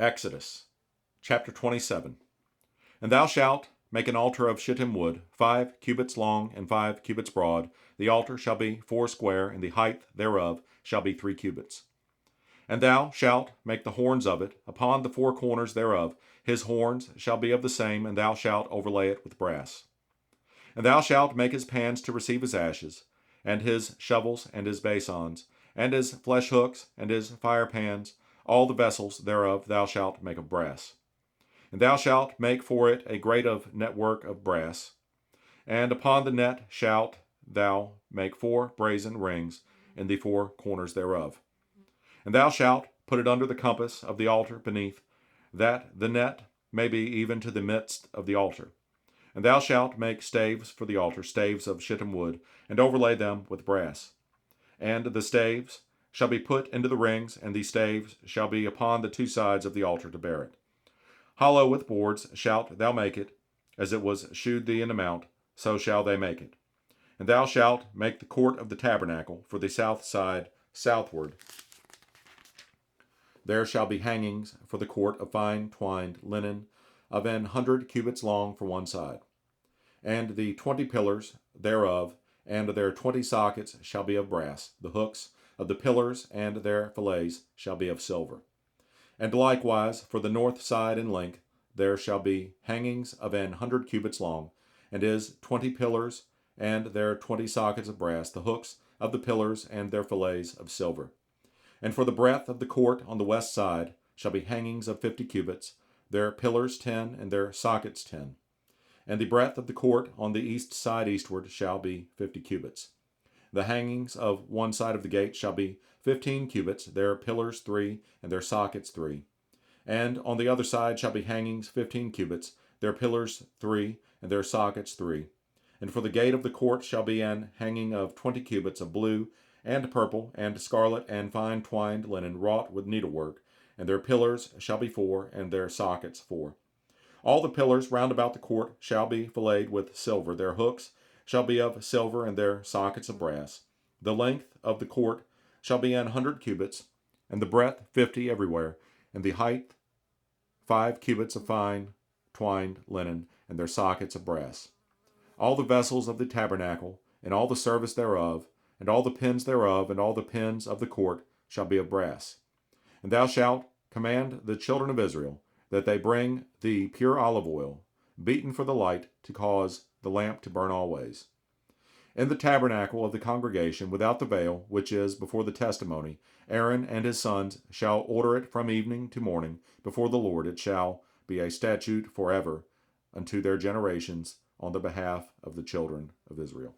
Exodus chapter 27. And thou shalt make an altar of shittim wood, 5 cubits long and 5 cubits broad. The altar shall be 4 square, and the height thereof shall be 3 cubits. And thou shalt make the horns of it upon the 4 corners thereof. His horns shall be of the same, and thou shalt overlay it with brass. And thou shalt make his pans to receive his ashes, and his shovels, and his basons, and his flesh hooks, and his fire pans. All the vessels thereof thou shalt make of brass. And thou shalt make for it a grate of network of brass. And upon the net shalt thou make 4 brazen rings in the 4 corners thereof. And thou shalt put it under the compass of the altar beneath, that the net may be even to the midst of the altar. And thou shalt make staves for the altar, staves of shittim wood, and overlay them with brass. And the staves shall be put into the rings, and the staves shall be upon the 2 sides of the altar to bear it. Hollow with boards shalt thou make it, as it was shewed thee in the mount, so shall they make it. And thou shalt make the court of the tabernacle for the south side southward. There shall be hangings for the court of fine twined linen of 100 cubits long for one side. And the 20 pillars thereof, and their 20 sockets shall be of brass. The hooks of the pillars and their fillets shall be of silver. And likewise for the north side in length there shall be hangings of 100 cubits long, and his 20 pillars and their 20 sockets of brass, the hooks of the pillars and their fillets of silver. And for the breadth of the court on the west side shall be hangings of 50 cubits, their pillars 10, and their sockets 10. And the breadth of the court on the east side eastward shall be 50 cubits. The hangings of one side of the gate shall be 15 cubits, their pillars 3, and their sockets 3. And on the other side shall be hangings 15 cubits, their pillars 3, and their sockets 3. And for the gate of the court shall be an hanging of 20 cubits of blue, and purple, and scarlet, and fine twined linen wrought with needlework, and their pillars shall be 4, and their sockets 4. All the pillars round about the court shall be filleted with silver. Their hooks shall be of silver, and their sockets of brass. The length of the court shall be 100 cubits, and the breadth 50 everywhere, and the height 5 cubits of fine twined linen, and their sockets of brass. All the vessels of the tabernacle, and all the service thereof, and all the pins thereof, and all the pins of the court shall be of brass. And thou shalt command the children of Israel that they bring the pure olive oil, beaten for the light, to cause the lamp to burn always. In the tabernacle of the congregation, without the veil, which is before the testimony, Aaron and his sons shall order it from evening to morning before the Lord. It shall be a statute forever unto their generations on the behalf of the children of Israel.